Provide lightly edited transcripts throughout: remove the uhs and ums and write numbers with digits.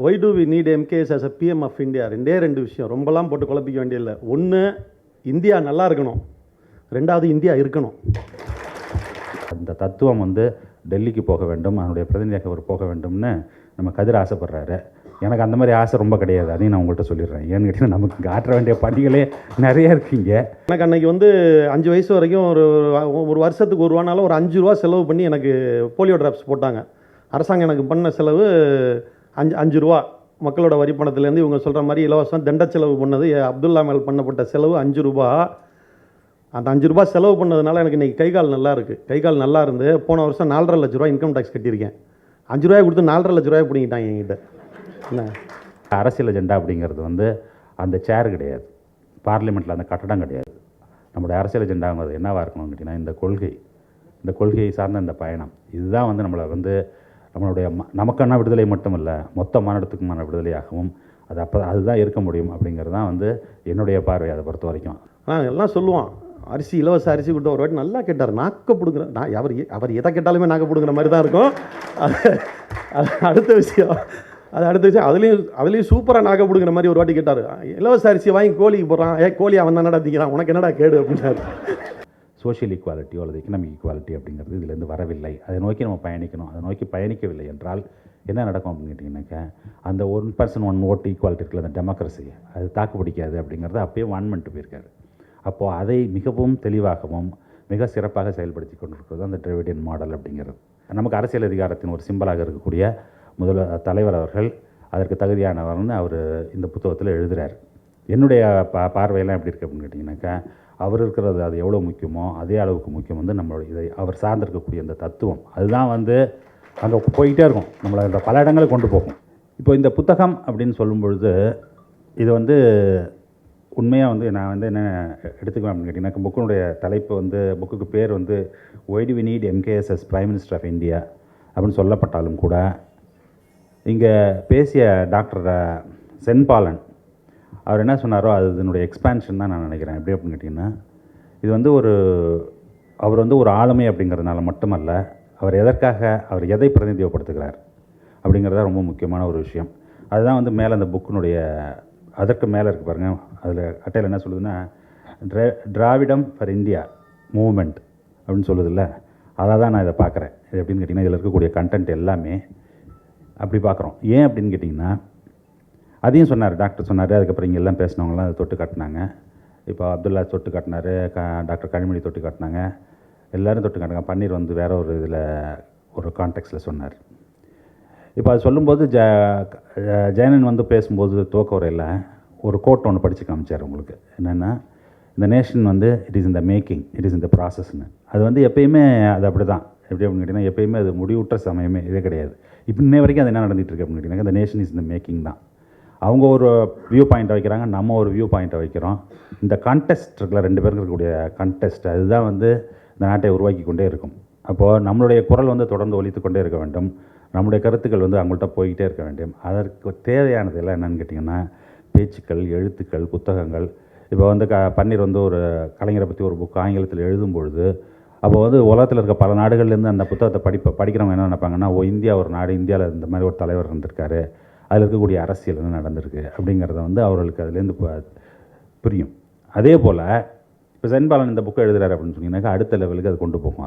Y do we need MKS as a PM of India? ரெண்டு விஷயம், ரொம்பலாம் போட்டு குழப்பிக்க வேண்டியதில்லை. ஒன்று, இந்தியா நல்லா இருக்கணும். ரெண்டாவது, இந்தியா இருக்கணும். அந்த தத்துவம் வந்து டெல்லிக்கு போக வேண்டும், அதனுடைய பிரதிநிதியாக அவர் போக வேண்டும்னு நம்ம கதிர் ஆசைப்படுறாரு. எனக்கு அந்த மாதிரி ஆசை ரொம்ப கிடையாது, அதையும் நான் உங்கள்கிட்ட சொல்லிடுறேன். ஏன்னு கேட்டிங்கன்னா நமக்கு இங்கே ஆற்ற வேண்டிய பணிகளே நிறைய இருக்குங்க. எனக்கு அன்றைக்கி வந்து 5 வயசு வரைக்கும் ஒரு வருஷத்துக்கு ஒரு ரூபானாலும் ஒரு 5 ரூபா செலவு பண்ணி எனக்கு போலியோ ட்ராப்ஸ் போட்டாங்க. அரசாங்கம் எனக்கு பண்ண செலவு 5 ரூபா. மக்களோட வரி பணத்துலேருந்து இவங்க சொல்கிற மாதிரி இலவசம் தண்ட செலவு பண்ணது அப்துல்லா மேல் பண்ணப்பட்ட செலவு 5 ரூபா. அந்த 5 ரூபா செலவு பண்ணதுனால எனக்கு இன்றைக்கி கை கால் நல்லா இருக்குது. கை கால் நல்லா இருந்து போன வருஷம் 4.5 லட்ச ரூபா இன்கம் டேக்ஸ் கட்டியிருக்கேன். 5 ரூபாய் கொடுத்து 4.5 லட்ச ரூபாய் பிடிங்கிட்டாங்க என்கிட்ட. என்ன அரசியல் அஜெண்டா அப்படிங்கிறது வந்து அந்த சேர் கிடையாது, பார்லிமெண்ட்டில் அந்த கட்டடம் கிடையாது. நம்மளுடைய அரசியல் அஜெண்டாங்கிறது என்னவாக இருக்கணும்னு கேட்டிங்கன்னா இந்த கொள்கையை சார்ந்த இந்த பயணம், இதுதான் வந்து நம்மளை வந்து நம்மளுடைய நமக்கான விடுதலை மட்டும் இல்லை, மொத்த மாநிலத்துக்குமான விடுதலையாகவும் அதுதான் இருக்க முடியும் அப்படிங்கிறது தான் வந்து என்னுடைய பார்வை. அதை பொறுத்த வரைக்கும் எல்லாம் சொல்லுவான், அரிசி இலவச அரிசி கொடுத்த ஒரு வாட்டி நல்லா கேட்டார், நாக்க பிடுங்குற. நான் அவர் எதை கேட்டாலுமே நாக்க பிடுங்குற மாதிரி தான் இருக்கும். அது அடுத்த விஷயம். அதுலேயும் சூப்பராக நாக்க பிடுங்குற மாதிரி ஒரு வாட்டி கேட்டார், இலவச அரிசி வாங்கி கோழிக்கு போடுறான், கோழி அவன் தான் நடத்திக்கிறான், உனக்கு என்னடா கேடு அப்படின்னாரு. சோஷியல் ஈக்குவாலிட்டியோ அல்லது எக்கனாமிக் ஈக்குவாலிட்டி அப்படிங்கிறது இதிலேருந்து வரவில்லை. அதை நோக்கி நம்ம பயணிக்கணும். அதை நோக்கி பயணிக்கவில்லை என்றால் என்ன நடக்கும் அப்படின்னு கேட்டிங்கன்னாக்கா, அந்த 1% 1 vote ஈக்குவாலிட்டி இருக்குல்ல, அந்த டெமோக்ரஸி, அது தாக்கு பிடிக்காது அப்படிங்கிறது அப்பயே வான் பண்ணிட்டு போயிருக்காரு. அப்போது அதை மிகவும் தெளிவாகவும் மிக சிறப்பாக செயல்படுத்தி கொண்டிருக்கிறது அந்த டிராவிடியன் மாடல் அப்படிங்கிறது. நமக்கு அரசியல் அதிகாரத்தின் ஒரு சிம்பலாக இருக்கக்கூடிய தலைவர் அவர்கள் அதற்கு தகுதியானவர்னு அவர் இந்த புத்தகத்தில் எழுதுகிறார். என்னுடைய பார்வையெல்லாம் எப்படி இருக்குது அப்படின்னு கேட்டிங்கனாக்கா, அவர் இருக்கிறது அது எவ்வளோ முக்கியமோ அதே அளவுக்கு முக்கியம் வந்து நம்மளோட இதை அவர் சார்ந்திருக்கக்கூடிய அந்த தத்துவம், அதுதான் வந்து அங்கே போய்கிட்டே இருக்கும், நம்மளை அந்த பல இடங்களுக்கு கொண்டு போகும். இப்போ இந்த புத்தகம் அப்படின்னு சொல்லும் பொழுது இது வந்து உண்மையாக வந்து நான் வந்து என்ன எடுத்துக்குவேன் அப்படின்னு கேட்டிங்கன்னா, புக்கினுடைய தலைப்பு வந்து புக்குக்கு பேர் வந்து why do we need MKS as prime minister of India அப்படின்னு சொல்லப்பட்டாலும் கூட, இங்கே பேசிய டாக்டர் சென்பாலன் அவர் என்ன சொன்னாரோ அது இதனுடைய எக்ஸ்பேன்ஷன் தான் நான் நினைக்கிறேன். எப்படி அப்படின்னு கேட்டிங்கன்னா, இது வந்து அவர் வந்து ஒரு ஆளுமை அப்படிங்கிறதுனால மட்டுமல்ல, அவர் எதை பிரதிநிதிப்படுத்துகிறார் அப்படிங்கிறதா ரொம்ப முக்கியமான ஒரு விஷயம். அதுதான் வந்து மேலே அந்த புக்கினுடைய அதற்கு மேலே இருக்குது பாருங்கள், அதில் அட்டையில் என்ன சொல்லுதுன்னா, திராவிடம் ஃபார் இந்தியா மூவ்மெண்ட் அப்படின்னு சொல்லுதில்ல, அதை தான் நான் இதை பார்க்குறேன். இது எப்படின்னு கேட்டிங்கன்னா, இதில் இருக்கக்கூடிய கண்டென்ட் எல்லாமே அப்படி பார்க்குறோம். ஏன் அப்படின்னு கேட்டிங்கன்னா, அதையும் சொன்னார், டாக்டர் சொன்னார், அதுக்கப்புறம் இங்கே எல்லாம் பேசினவங்களாம் அதை தொட்டு காட்டினாங்க. இப்போ அப்துல்லா தொட்டு காட்டினார், டாக்டர் கனிமொழி தொட்டு காட்டினாங்க, எல்லோரும் தொட்டு காட்டினாங்க. பன்னீர் வந்து வேற ஒரு இதில் ஒரு கான்டெக்ஸ்டில் சொன்னார். இப்போ அது சொல்லும்போது ஜெயனன் வந்து பேசும்போது துவக்க உரையில் ஒரு கோட் ஒன்று படித்து காமிச்சார் உங்களுக்கு. என்னென்னா, இந்த நேஷன் வந்து it is in the making, it is in the ப்ராசஸ்ன்னு. அது வந்து எப்பயுமே அது அப்படி தான். எப்படி அப்படின்னு கேட்டிங்கன்னா, எப்பயுமே அது முடிவுற்ற சமயமே இதே கிடையாது. இப்போ இன்ன வரைக்கும் அது என்ன நடந்துகிட்டு இருக்கு அப்படின்னு கேட்டிங்கன்னா, இந்த நேஷன் இஸ் இந்த மேக்கிங் தான். அவங்க ஒரு வியூ பாயிண்ட்டை வைக்கிறாங்க, நம்ம ஒரு வியூ பாயிண்ட்டை வைக்கிறோம். இந்த கண்டெஸ்ட் இருக்குல்ல, 2 பேருக்கு இருக்கக்கூடிய கண்டெஸ்ட், அதுதான் வந்து இந்த நாட்டை உருவாக்கி கொண்டே இருக்கும். அப்போது நம்மளுடைய குரல் வந்து தொடர்ந்து ஒலித்து கொண்டே இருக்க வேண்டும், நம்முடைய கருத்துக்கள் வந்து அவங்கள்ட்ட போய்கிட்டே இருக்க வேண்டும். அதற்கு தேவையானது எல்லாம் என்னென்னு கேட்டிங்கன்னா, பேச்சுக்கள், எழுத்துக்கள், புத்தகங்கள். இப்போ வந்து பன்னீர் வந்து ஒரு கலைஞரை பற்றி ஒரு புக் ஆங்கிலத்தில் எழுதும்பொழுது, அப்போ வந்து உலகத்தில் இருக்க பல நாடுகள்லேருந்து அந்த புத்தகத்தை படிக்கிறவங்க என்ன நினைப்பாங்கன்னா, இந்தியா ஒரு நாடு, இந்தியாவில் இந்த மாதிரி ஒரு தலைவர் இருந்திருக்காரு, அதில் இருக்கக்கூடிய அரசியல் என்ன நடந்திருக்கு அப்படிங்கிறத வந்து அவர்களுக்கு அதுலேருந்து புரியும். அதே போல் இப்போ சென்பாலன் இந்த புக்கை எழுதுகிறார் அப்படின்னு சொன்னீங்கன்னாக்கா, அடுத்த லெவலுக்கு அது கொண்டு போகும்.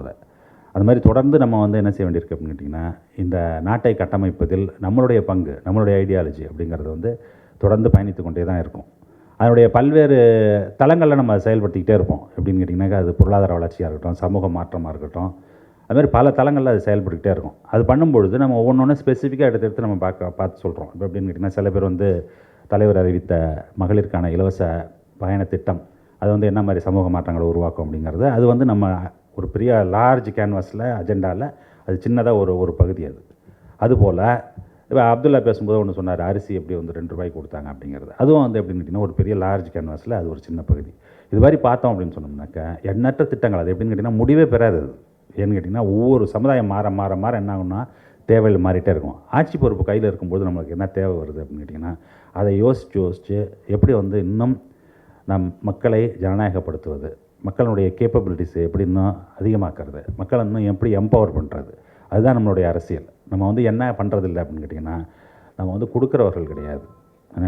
அது மாதிரி தொடர்ந்து நம்ம வந்து என்ன செய்ய வேண்டியிருக்கு அப்படின்னு கேட்டிங்கன்னா, இந்த நாட்டை கட்டமைப்பதில் நம்மளுடைய பங்கு, நம்மளுடைய ஐடியாலஜி அப்படிங்கிறது வந்து தொடர்ந்து பயணித்து கொண்டே தான் இருக்கும். அதனுடைய பல்வேறு தளங்களில் நம்ம செயல்படுத்திக்கிட்டே இருப்போம். எப்படின்னு கேட்டிங்கனாக்கா, அது பொருளாதார வளர்ச்சியாக இருக்கட்டும், சமூக மாற்றமாக இருக்கட்டும், அதுமாதிரி பல தளங்களில் அது செயல்பட்டுக்கிட்டே இருக்கும். அது பண்ணும்பொழுது நம்ம ஒவ்வொன்று ஸ்பெசிஃபிக்காக எடுத்து நம்ம பார்த்து சொல்கிறோம். இப்போ எப்படின்னு கேட்டிங்கன்னா, சில பேர் வந்து தலைவர் அறிவித்த மகளிருக்கான இலவச பயண திட்டம், அது வந்து என்ன மாதிரி சமூக மாற்றங்களை உருவாக்கும் அப்படிங்கிறது, அது வந்து நம்ம ஒரு பெரிய லார்ஜ் கேன்வாஸில் அஜெண்டாவில் அது சின்னதாக ஒரு பகுதி. அதுபோல் இப்போ அப்துல்லா பேசும்போது ஒன்று சொன்னார், அரிசி எப்படி வந்து 2 ரூபாய்க்கு கொடுத்தாங்க அப்படிங்கிறது. அதுவும் வந்து எப்படின்னு கேட்டிங்கன்னா, ஒரு பெரிய லார்ஜ் கேன்வாஸில் அது ஒரு சின்ன பகுதி. இது மாதிரி பார்த்தோம் அப்படின்னு சொன்னோம்னாக்கா, எண்ணற்ற திட்டங்கள். அது எப்படின்னு கேட்டிங்கன்னா, முடிவே பெறாது. ஏன்னு கேட்டிங்கன்னா, ஒவ்வொரு சமுதாயம் மாற என்ன ஆகும்னா, தேவைகள் மாறிட்டே இருக்கும். ஆட்சி பொறுப்பு கையில் இருக்கும்போது நம்மளுக்கு என்ன தேவை வருது அப்படின்னு கேட்டிங்கன்னா, அதை யோசித்து எப்படி வந்து இன்னும் நம் மக்களை ஜனநாயகப்படுத்துவது, மக்களுடைய கேப்பபிலிட்டிஸை எப்படி இன்னும் அதிகமாக்குறது, மக்களை இன்னும் எப்படி எம்பவர் பண்ணுறது, அதுதான் நம்மளுடைய அரசியல். நம்ம வந்து என்ன பண்ணுறதில்லை அப்படின்னு கேட்டிங்கன்னா, நம்ம வந்து கொடுக்குறவர்கள் கிடையாது.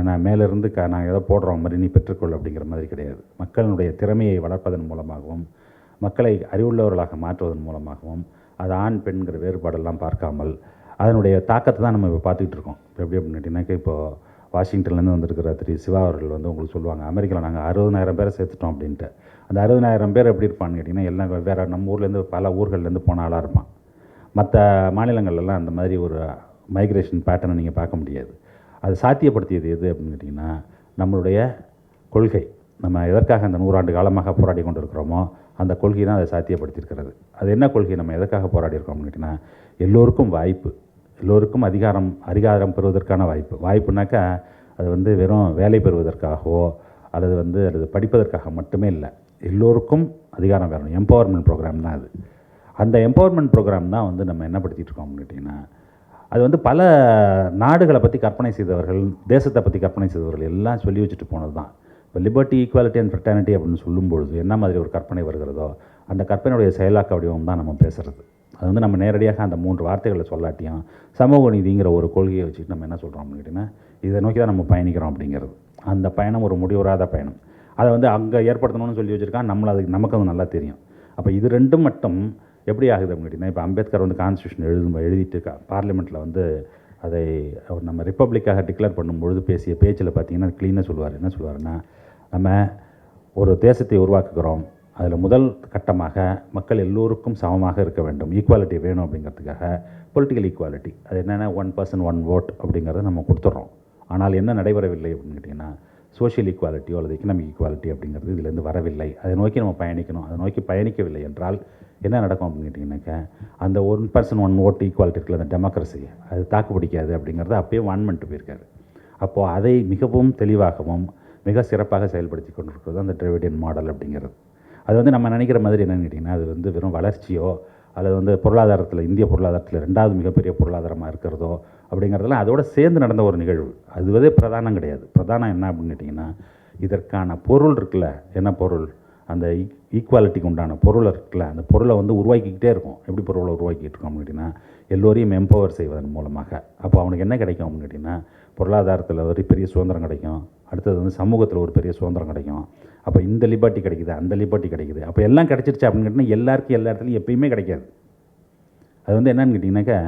நான் மேலேருந்து நாங்கள் ஏதோ போடுறோம் மாதிரி நீ பெற்றுக்கொள் அப்படிங்கிற மாதிரி கிடையாது. மக்களுடைய திறமையை வளர்ப்பதன் மூலமாகவும் மக்களை அறிவுள்ளவர்களாக மாற்றுவதன் மூலமாகவும் அது ஆண் பெண்கிற வேறுபாடெல்லாம் பார்க்காமல் அதனுடைய தாக்கத்தை தான் நம்ம இப்போ பார்த்துக்கிட்டு இருக்கோம். இப்போ எப்படி அப்படின்னு கேட்டிங்கனாக்கா, இப்போது வாஷிங்டன்லேருந்து வந்திருக்கிற திரு சிவா அவர்கள் வந்து உங்களுக்கு சொல்லுவாங்க, அமெரிக்காவில் நாங்கள் 60,000 பேரை சேர்த்துட்டோம் அப்படின்ட்டு. அந்த 60,000 பேர் எப்படி இருப்பான்னு கேட்டிங்கன்னா, எல்லாம் வெவ்வேறு நம்ம ஊர்லேருந்து பல ஊர்கள்லேருந்து போன ஆளாக இருப்பான். மற்ற மாநிலங்கள்லாம் அந்த மாதிரி ஒரு மைக்ரேஷன் பேட்டர்னை நீங்கள் பார்க்க முடியாது. அது சாத்தியப்படுத்தியது எது அப்படின்னு கேட்டிங்கன்னா, நம்மளுடைய கொள்கை. நம்ம எதற்காக அந்த 100 ஆண்டு காலமாக போராடி கொண்டு இருக்கிறோமோ அந்த கொள்கை தான் அதை சாத்தியப்படுத்தியிருக்கிறது. அது என்ன கொள்கை? நம்ம எதற்காக போராடி இருக்கோம் அப்படின்னு கேட்டிங்கன்னா, எல்லோருக்கும் வாய்ப்பு, எல்லோருக்கும் அதிகாரம் பெறுவதற்கான வாய்ப்பு. வாய்ப்புனாக்கா அது வந்து வெறும் வேலை பெறுவதற்காகவோ அல்லது படிப்பதற்காக மட்டுமே இல்லை. எல்லோருக்கும் அதிகாரம் வேணும். எம்பவர்மெண்ட் ப்ரோக்ராம் தான் அது. அந்த எம்பவர்மெண்ட் ப்ரோக்ராம் தான் வந்து நம்ம என்ன படுத்திகிட்டு இருக்கோம் அப்படின்னு கேட்டிங்கன்னா, அது வந்து பல நாடுகளை பற்றி கற்பனை செய்தவர்கள், தேசத்தை பற்றி கற்பனை செய்தவர்கள் எல்லாம் சொல்லி வச்சுட்டு போனது தான். இப்போ லிபர்ட்டி, ஈக்குவாலிட்டி அண்ட் ஃப்ரெட்டர்னிட்டி அப்படின்னு சொல்லும்பொழுது என்ன மாதிரி ஒரு கற்பனை வருகிறதோ அந்த கற்பனையுடைய செயலாக்க வடிவம் தான் நம்ம பேசுகிறது. அது வந்து நம்ம நேரடியாக அந்த 3 வார்த்தைகளை சொல்லாட்டியும் சமூக நீதிங்கிற ஒரு கொள்கையை வச்சுட்டு நம்ம என்ன சொல்கிறோம் அப்படின்னு கேட்டிங்கன்னா, இதை நோக்கி தான் நம்ம பயணிக்கிறோம் அப்படிங்கிறது. அந்த பயணம் ஒரு முடிவுறாத பயணம். அதை வந்து அங்கே ஏற்படுத்தணும்னு சொல்லி வச்சுருக்கான். நமக்கு அது நல்லா தெரியும். அப்போ இது ரெண்டும் மட்டும் எப்படி ஆகுது அப்படின்னு கேட்டிங்கன்னா, இப்போ அம்பேத்கர் வந்து கான்ஸ்டியூஷன் எழுதிட்டு பார்லிமெண்ட்டில் வந்து அதை நம்ம ரிப்பப்ளிக்காக டிக்ளேர் பண்ணும்பொழுது பேசிய பேச்சில் பார்த்தீங்கன்னா க்ளீனாக சொல்லுவார். என்ன சொல்லுவாருன்னா, நம்ம ஒரு தேசத்தை உருவாக்குகிறோம், அதில் முதல் கட்டமாக மக்கள் எல்லோருக்கும் சமமாக இருக்க வேண்டும், ஈக்குவாலிட்டி வேணும் அப்படிங்கிறதுக்காக பொலிட்டிக்கல் ஈக்குவாலிட்டி, அது என்னென்னா 1 person 1 vote அப்படிங்கிறத நம்ம கொடுத்துட்றோம். ஆனால் என்ன நடைபெறவில்லை அப்படின்னு கேட்டிங்கன்னா, சோஷியல் ஈக்குவாலிட்டியோ அல்லது எக்கனாமிக் ஈக்குவாலிட்டி அப்படிங்கிறது இதிலேருந்து வரவில்லை. அதை நோக்கி நம்ம பயணிக்கணும். அதை நோக்கி பயணிக்கவில்லை என்றால் என்ன நடக்கும் அப்படின்னு கேட்டிங்கனாக்கா, அந்த 1 person 1 vote ஈக்குவாலிட்டி இருக்குல்ல, அந்த டெமோக்ரஸி, அது தாக்கு பிடிக்காது அப்படிங்கிறத அப்பயே வான் பண்ணிட்டு போயிருக்காரு. அப்போது அதை மிகவும் தெளிவாகவும் மிக சிறப்பாக செயல்படுத்தி கொண்டிருக்கிறது அந்த டிராவிடியன் மாடல் அப்படிங்கிறது. அது வந்து நம்ம நினைக்கிற மாதிரி என்னென்னு கேட்டிங்கன்னா, அது வந்து வெறும் வளர்ச்சியோ அல்லது வந்து பொருளாதாரத்தில், இந்திய பொருளாதாரத்தில் 2வது மிகப்பெரிய பொருளாதாரமாக இருக்கிறதோ அப்படிங்கிறதெல்லாம் அதோடு சேர்ந்து நடந்த ஒரு நிகழ்வு. அதுவே பிரதானம் கிடையாது. பிரதானம் என்ன அப்படின்னு கேட்டிங்கன்னா, இதற்கான பொருள் இருக்குல்ல, என்ன பொருள், அந்த ஈக்குவாலிட்டிக்கு உண்டான பொருள் இருக்குல்ல, அந்த பொருளை வந்து உருவாக்கிக்கிட்டே இருக்கும். எப்படி பொருளை உருவாக்கிட்டு இருக்கோம் அப்படின்னு கேட்டிங்கன்னா, எல்லோரையும் எம்பவர் செய்வதன் மூலமாக. அப்போ அவனுக்கு என்ன கிடைக்கும் அப்படின்னு கேட்டிங்கன்னா, பொருளாதாரத்தில் ஒரு பெரிய சுதந்திரம் கிடைக்கும். அடுத்தது வந்து சமூகத்தில் ஒரு பெரிய சுதந்திரம் கிடைக்கும். அப்போ இந்த லிபர்ட்டி கிடைக்குது, அந்த லிபர்ட்டி கிடைக்குது. அப்போ எல்லாம் கிடச்சிருச்சு அப்படின்னு கேட்டிங்கன்னா, எல்லாருக்கும் எல்லா இடத்துலையும் எப்பயுமே கிடைக்காது. அது வந்து என்னன்னு கேட்டிங்கனாக்கா,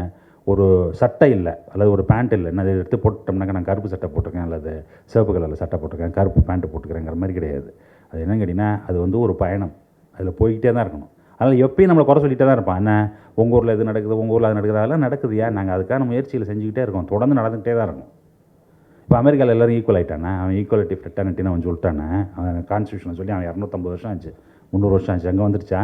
ஒரு சட்டை இல்லை அல்லது ஒரு பேண்ட் இல்லை, என்ன எடுத்து போட்டோம்னாக்கா நான் கருப்பு சட்டை போட்டிருக்கேன் அல்லது சிவப்பு கலரில் சட்டை போட்டிருக்கேன், கருப்பு பேண்ட்டு போட்டுக்கிறேங்கிற மாதிரி கிடையாது. அது என்னன்னு கேட்டிங்கன்னா, அது வந்து ஒரு பயணம். அதில் போய்கிட்டே தான் இருக்கணும். அதனால் எப்பயும் நம்மளை குறை சொல்லிகிட்டே தான் இருப்பான். என்ன உங்கள் ஊரில் இது நடக்குது, உங்கள் ஊரில் அது நடக்குது, அதெல்லாம் நடக்குதுயா, நாங்கள் அதுக்கான முயற்சியில் செஞ்சுக்கிட்டே இருக்கோம், தொடர்ந்து நடந்துகிட்டே தான் இருக்கும். இப்போ அமெரிக்காவில் எல்லோரும் ஈக்குவல் ஆகிட்டானே, அவன் ஈக்குவாலிட்டி ஃப்ரெட்டர்னிட்டின்னு அவன் சொல்லிட்டானே, அவன் கான்ஸ்டியூஷனை சொல்லி அவன் 250 வருஷம் ஆச்சு, 300 வருஷம் ஆச்சு, அங்கே வந்துருச்சா?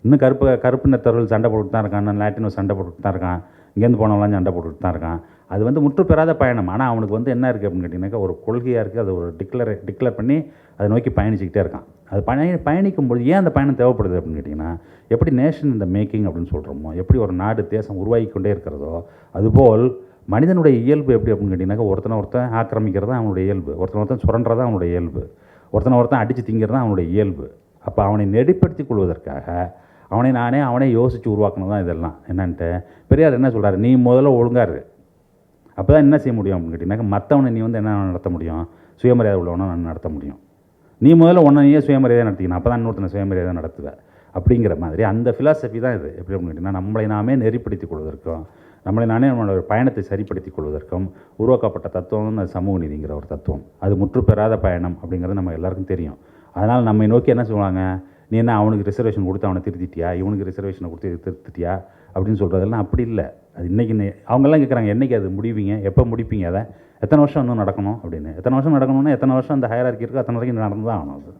இன்னும் கருப்பு நிறத்தவர்கள் சண்டை போட்டுட்டு தான் இருக்கான், லாட்டினோ சண்டை போட்டுட்டு தான் இருக்கான், இங்கேருந்து போனவங்களாம் சண்டை போட்டுட்டு தான் இருக்கான். அது வந்து முற்று பெறாத பயணம். ஆனால் அவனுக்கு வந்து என்ன இருக்குது அப்படின்னு கேட்டிங்கனாக்கா, ஒரு கொள்கையாக இருக்குது. அது ஒரு டிக்ளேர் பண்ணி அதை நோக்கி பயணிச்சுக்கிட்டே இருக்கான். அது பயணிக்கும்போது ஏன் அந்த பயணம் தேவைப்படுது அப்படின்னு கேட்டிங்கன்னா, எப்படி நேஷன் இந்த மேக்கிங் அப்படின்னு சொல்கிறோமோ, எப்படி ஒரு நாடு தேசம் உருவாகி கொண்டே இருக்கிறதோ, அதுபோல் மனிதனுடைய இயல்பு எப்படி அப்படின்னு கேட்டிங்கனாக்கா, ஒருத்தன் ஆக்கிரமிக்கிறது தான் அவனுடைய இயல்பு, ஒருத்தன் சுரண்டுறது தான் அவனுடைய இயல்பு, ஒருத்தன் அடித்து திங்கிறது தான் அவனுடைய இயல்பு. அப்போ அவனை நெறிப்படுத்தி கொள்வதற்காக அவனே யோசித்து உருவாக்கணும் தான் இதெல்லாம். என்னன்ட்டு பெரியார் என்ன சொல்கிறார், நீ முதல்ல ஒழுங்காக இரு, அப்போ தான் என்ன செய்ய முடியும் அப்படின்னு கேட்டிங்கனாக்கா, மற்றவனை நீ வந்து என்ன நடத்த முடியும், சுயமரியாதை உள்ளவனை நான் நடத்த முடியும். நீ முதல்ல நீயே சுயமரியாதை நடத்திக்கணும், அப்போ தான் இன்னொருத்தனை சுயமரியாதை நடத்துவேன் அப்படிங்கிற மாதிரி அந்த ஃபிலாசபி தான் இது. எப்படி அப்படின்னு கேட்டிங்கன்னா, நம்மளை நாமே நெறிப்படுத்திக் கொள்வதற்கும் நம்மளை நானே நம்மளோட பயணத்தை சரிப்படுத்திக் கொள்வதற்கும் உருவாக்கப்பட்ட தத்துவம் அது சமூக நீதிங்கிற ஒரு தத்துவம். அது முற்று பெறாத பயணம் அப்படிங்கிறது நம்ம எல்லாருக்கும் தெரியும். அதனால் நம்மை நோக்கி என்ன சொல்லுவாங்க, நீ என்ன அவனுக்கு ரிசர்வேஷன் கொடுத்து அவனை திருத்திட்டியா, இவனுக்கு ரிசர்வேஷனை கொடுத்து திருத்திட்டியா அப்படின்னு சொல்கிறதெல்லாம் அப்படி இல்லை. அது இன்றைக்கி அவங்கெல்லாம் கேட்குறாங்க, என்றைக்கு அது முடிவீங்க, எப்போ முடிப்பீங்க, அதை எத்தனை வருஷம் இன்னும் நடக்கணும் அப்படின்னு. எத்தனை வருஷம் நடக்கணும்னா எத்தனை வருஷம் அந்த ஹையரார்க்கி இருக்கோ அத்தனை வரைக்கும் நடந்து தான் ஆகணும்.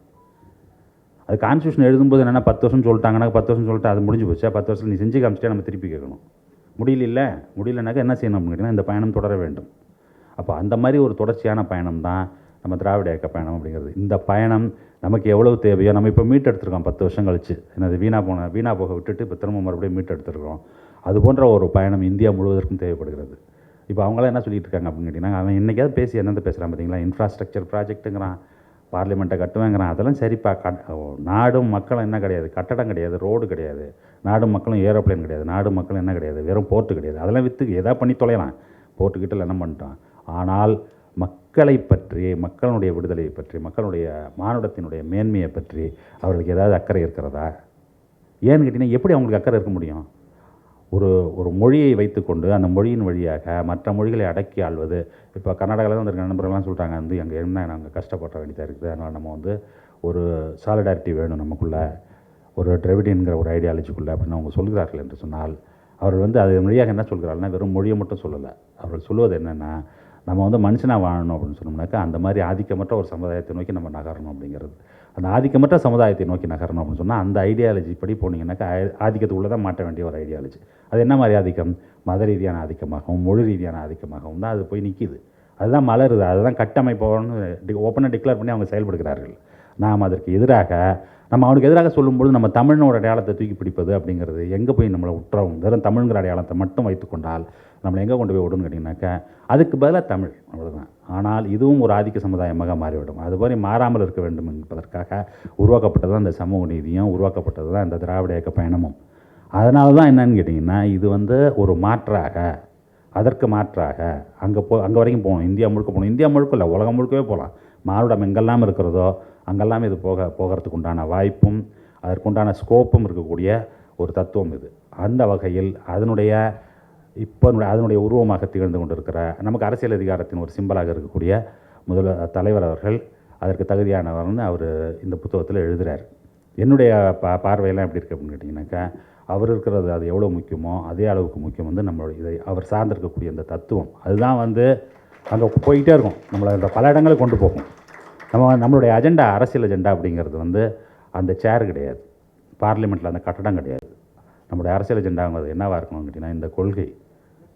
அது கான்ஸ்டியூஷன் எழுதும்போது என்னென்னா 10 வருஷம் சொல்லிட்டாங்கன்னா 10 வருஷம் சொல்லிட்டு அது முடிஞ்சு போச்சா, 10 வருஷம் நீ செஞ்சு காமிச்சிட்டே நம்ம திருப்பி கேட்கணும். முடியலனாக்கா என்ன செய்யணும் அப்படின்னா, இந்த பயணம் தொடர வேண்டும். அப்போ அந்த மாதிரி ஒரு தொடர்ச்சியான பயணம் தான் நம்ம திராவிட இயக்க பயணம் அப்படிங்கிறது. இந்த பயணம் நமக்கு எவ்வளவு தேவையோ நம்ம இப்போ மீட் எடுத்துருக்கோம் 10 வருஷம் கழிச்சு. என்னது வீணாக போக விட்டுட்டு இப்போ திரும்ப மறுபடியும் மீட் எடுத்துருக்கோம். அது போன்ற ஒரு பயணம் இந்தியா முழுவதற்கும் தேவைப்படுகிறது. இப்போ அவங்களாம் என்ன சொல்லிட்டு இருக்காங்க அப்படின்னு கேட்டிங்கன்னா, அவன் என்றைக்காவது பேசி என்னது பேசுகிறான் பார்த்தீங்களா, இன்ஃப்ராஸ்ட்ரக்சர் ப்ராஜெக்ட்டுங்கிறான், பார்லிமெண்ட்டை கட்டுவேங்கிறான். அதெல்லாம் சரிப்பா, நாடும் மக்களும் என்ன கிடையாது, கட்டடம் கிடையாது, ரோடு கிடையாது, நாடும் மக்களும் ஏரோப்ளேன் கிடையாது, நாடும் மக்களும் என்ன கிடையாது, வெறும் போர்ட்டு கிடையாது. அதெல்லாம் விற்று எதாவது பண்ணி தொலைலாம். போர்ட்டுக்கிட்ட என்ன பண்ணிட்டான். ஆனால் மக்களை பற்றி, மக்களுடைய விடுதலையை பற்றி, மக்களுடைய மானுடத்தினுடைய மேன்மையை பற்றி அவர்களுக்கு ஏதாவது அக்கறை இருக்கிறதா? ஏன்னு கேட்டிங்கன்னா எப்படி அவங்களுக்கு அக்கறை இருக்க முடியும்? ஒரு மொழியை வைத்துக்கொண்டு அந்த மொழியின் வழியாக மற்ற மொழிகளை அடக்கி ஆள்வது. இப்போ கர்நாடகாவில் வந்திருக்க நண்பர்கள்லாம் சொல்கிறாங்க வந்து அங்கே என்ன நாங்கள் கஷ்டப்பட வேண்டியதாக இருக்குது, அதனால் நம்ம வந்து ஒரு சாலிடாரிட்டி வேணும் நமக்குள்ளே, ஒரு டிரெவிடியன்கிற ஒரு ஐடியாலஜிக்குள்ளே அப்படின்னு அவங்க சொல்கிறார்கள் என்று சொன்னால், அவர்கள் வந்து அது வழியாக என்ன சொல்கிறார்கள்னா வெறும் மொழியை மட்டும் சொல்லலை. அவர்கள் சொல்லுவது என்னென்னா, நம்ம வந்து மனுஷனாக வாழணும் அப்படின்னு சொன்னோம்னாக்கா அந்த மாதிரி ஆதிக்கமற்ற ஒரு சமுதாயத்தை நோக்கி நம்ம நகரணும் அப்படிங்கிறது. அந்த ஆதிக்கமற்ற சமுதாயத்தை நோக்கி நகரணும் அப்படின்னு சொன்னால் அந்த ஐடியாலஜி படி போனீங்கன்னாக்கா ஆதிக்கத்துக்குள்ளே தான் மாட்ட வேண்டிய ஒரு ஐடியாலஜி. அது என்ன மாதிரி ஆதிக்கம்? மத ரீதியான ஆதிக்கமாகவும் மொழி ரீதியான ஆதிக்கமாகவும் தான் அது போய் நிற்கிது. அதுதான் மலருது. அதுதான் கட்டமைப்போன்னு ஓப்பனாக டிக்ளேர் பண்ணி அவங்க செயல்படுகிறார்கள். நாம் அதற்கு எதிராக நம்ம அவனுக்கு எதிராக சொல்லும்போது நம்ம தமிழ்னோட அடையாளத்தை தூக்கி பிடிப்பது அப்படிங்கிறது எங்கே போய் நம்மளை விட்டுறோம்? வெறும் தமிழ்ங்கிற அடையாளத்தை மட்டும் வைத்துக்கொண்டால் நம்மளை எங்கே கொண்டு போய் விடுன்னு கேட்டிங்கனாக்கா அதுக்கு பதிலாக தமிழ், அவ்வளோதான். ஆனால் இதுவும் ஒரு ஆதிக்க சமுதாயமாக மாறிவிடும். அதுபோல மாறாமல் இருக்க வேண்டும் என்பதற்காக உருவாக்கப்பட்டது தான் இந்த சமூக நீதியும், உருவாக்கப்பட்டது தான் இந்த திராவிட இயக்க பயணமும். அதனால தான் என்னன்னு கேட்டிங்கன்னா இது வந்து ஒரு மாற்றாக, அதற்கு மாற்றாக அங்கே வரைக்கும் போகணும். இந்தியா முழுக்க போகணும். இந்தியா முழுக்க இல்லை, உலகம் முழுக்கவே போகலாம். மானுடம் எங்கெல்லாம் இருக்கிறதோ அங்கெல்லாம் இது போகிறதுக்கு உண்டான வாய்ப்பும் அதற்குண்டான ஸ்கோப்பும் இருக்கக்கூடிய ஒரு தத்துவம் இது. அந்த வகையில் அதனுடைய உருவமாக திகழ்ந்து கொண்டிருக்கிற நமக்கு அரசியல் அதிகாரத்தின் ஒரு சிம்பலாக இருக்கக்கூடிய தலைவர் அவர்கள் அதற்கு தகுதியானவர்னு அவர் இந்த புத்தகத்தில் எழுதுகிறார். என்னுடைய பார்வையெல்லாம் எப்படி இருக்குது அப்படின்னு கேட்டிங்கனாக்கா, அவர் இருக்கிறது அது எவ்வளோ முக்கியமோ அதே அளவுக்கு முக்கியம் வந்து நம்மளுடைய இதை அவர் சார்ந்திருக்கக்கூடிய அந்த தத்துவம். அதுதான் வந்து அங்கே போய்கிட்டே இருக்கும், நம்மளை இந்த பல இடங்களுக்கு கொண்டு போகும். நம்மளுடைய அஜெண்டா, அரசியல் அஜெண்டா அப்படிங்கிறது வந்து அந்த சேர் கிடையாது, பார்லிமெண்ட்டில் அந்த கட்டடம் கிடையாது. நம்மளுடைய அரசியல் அஜெண்டாங்கிறது என்னவாக இருக்கணும்னு கேட்டிங்கன்னா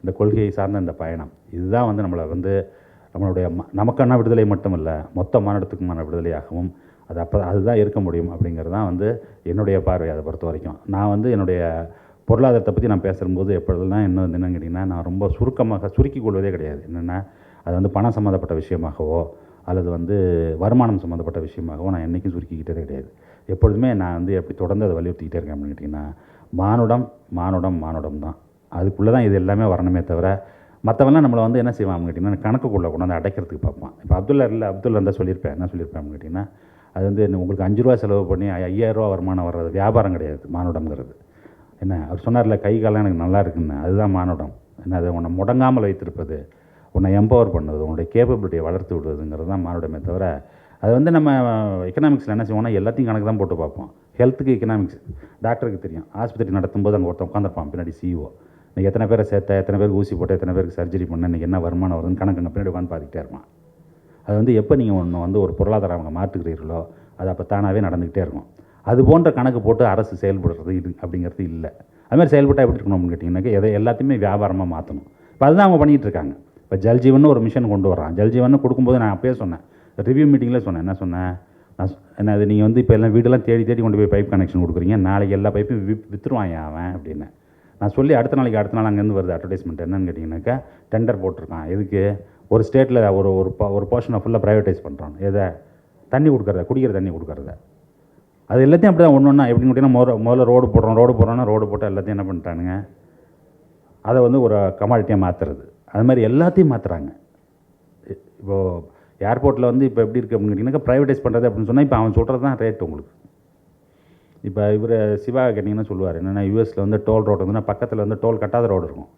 இந்த கொள்கையை சார்ந்த இந்த பயணம். இதுதான் வந்து நம்மளை வந்து நம்மளுடைய நமக்கான விடுதலை மட்டும் இல்லை, மொத்த மாநிலத்துக்குமான விடுதலையாகவும் அதுதான் இருக்க முடியும் அப்படிங்கிறது தான் வந்து என்னுடைய பார்வை. அதை பொறுத்த வரைக்கும் நான் வந்து என்னுடைய பொருளாதாரத்தை பற்றி நான் பேசும்போது எப்பொழுதெல்லாம் என்னன்னு கேட்டிங்கன்னா நான் ரொம்ப சுருக்கிக் கொள்வதே கிடையாது. என்னென்னா அது வந்து பணம் சம்மந்தப்பட்ட விஷயமாகவோ அல்லது வந்து வருமானம் சம்மந்தப்பட்ட விஷயமாகவோ நான் என்றைக்கும் சுருக்கிக்கிட்டே கிடையாது. எப்பொழுதுமே நான் வந்து எப்படி தொடர்ந்து அதை வலியுறுத்திக்கிட்டே இருக்கேன் அப்படின்னு கேட்டிங்கன்னா, மானுடம் தான். அதுக்குள்ளே தான் இது எல்லாமே வரணுமே தவிர மற்றவெல்லாம் நம்மளை வந்து என்ன செய்வான் அப்படின்னு கேட்டிங்கன்னா கணக்குக்குள்ளே கொண்டாந்து அடைக்கிறதுக்கு பார்ப்பான். இப்போ அப்துல்லா இருந்தால் சொல்லியிருப்பேன், என்ன சொல்லியிருப்பேன் அப்படின்னு கேட்டிங்கன்னா, அது வந்து உங்களுக்கு 5 ரூபா செலவு பண்ணி 5000 ரூபா வருமானம் வர்றது வியாபாரம் கிடையாது மானுடம்ங்கிறது. என்ன அவர் சொன்னார்ல, கை காலம் எனக்கு நல்லா இருக்குன்னு, அதுதான் மானுடம். என்ன அது உன்னை முடங்காமல் வைத்திருப்பது, உன்னை எம்பவர் பண்ணுவது, உன்னுடைய கேப்பபிலிட்டியை வளர்த்து விடுவதுங்கிறது தான் மானுடமே தவிர அது வந்து நம்ம எக்கனாமிக்ஸில் என்ன செய்வோம்னா எல்லாத்தையும் கணக்கு தான் போட்டு பார்ப்போம். ஹெல்த்துக்கு எக்கனாமிக்ஸ் டாக்டருக்கு தெரியும். ஆஸ்பத்திரி நடத்தும்போது அங்கே ஒருத்தன் உட்காந்துருப்பான் பின்னாடி சிஇஓ. இன்றைக்கி எத்தனை பேரை சேர்த்த, எத்தனை பேருக்கு ஊசி போட்டு, எத்தனை பேருக்கு சர்ஜரி பண்ண, இன்றைக்கி என்ன வருமானம் வருதுன்னு கணக்கு அங்கே பின்னாடி உட்காந்து பார்த்துக்கிட்டே இருப்பான். அது வந்து எப்போ நீங்கள் ஒன்று வந்து ஒரு பொருளாதாரம் அவங்க மாற்றுக்கிறீர்களோ அது அப்போ தானாகவே நடந்துக்கிட்டே இருக்கும். அது போன்ற கணக்கு போட்டு அரசு செயல்படுறது இது அப்படிங்கிறது இல்லை. அதுமாதிரி செயல்பட்டால் எப்படி இருக்கணும் அப்படின்னு கேட்டிங்கன்னாக்கா எல்லாத்தையுமே வியாபாரமாக மாற்றணும். இப்போ அதுதான் அவங்க பண்ணிகிட்டு இருக்காங்க. இப்போ ஜல்ஜீவன் ஒரு மிஷன் கொண்டு வர்றான். ஜல்ஜீவன் கொடுக்கும்போது நான் அப்பயே சொன்னேன், ரிவ்யூ மீட்டிங்கில் சொன்னேன், என்ன சொன்னேன், என்ன அது நீங்கள் வந்து இப்போ எல்லாம் வீடெல்லாம் தேடி கொண்டு போய் பைப் கனெக்ஷன் கொடுக்குறீங்க, நாளைக்கு எல்லா பைப்பையும் விற்றுருவான் அவன் அப்படின்னு நான் சொல்லி அடுத்த நாள் அங்கேருந்து வருது அட்வர்டைஸ்மெண்ட். என்னன்னு கேட்டிங்கனாக்கா, டெண்டர் போட்டிருக்கான். எதுக்கு? ஒரு ஸ்டேட்டில் ஒரு போர்ஷனை ஃபுல்லாக ப்ரைவேட்டைஸ் பண்ணுறான். எதை? தண்ணி கொடுக்குறத, குடிக்கிற தண்ணி கொடுக்குறத. அது எல்லாத்தையும் அப்படி தான் ஒன்று எப்படின்னு கேட்டிங்கன்னா, முதல்ல ரோடு போட்டால் எல்லாத்தையும் என்ன பண்ணிட்டானுங்க, அதை வந்து ஒரு கமாடிட்டியாக மாற்றுறது. அது மாதிரி எல்லாத்தையும் மாற்றுறாங்க. இப்போது ஏர்போர்ட்டில் வந்து இப்போ எப்படி இருக்குது அப்படின்னு கேட்டிங்கனாக்கா, ப்ரைவேட்டைஸ் பண்ணுறது அப்படின்னு சொன்னால் இப்போ அவன் சொல்கிறது தான் ரேட் உங்களுக்கு. இப்போ இவர் சிவா கேட்டிங்கன்னா சொல்லுவார், என்னென்னா யூஎஸில் வந்து டோல் ரோடு வந்துன்னா பக்கத்தில் வந்து டோல் கட்டாத ரோடு இருக்கும்.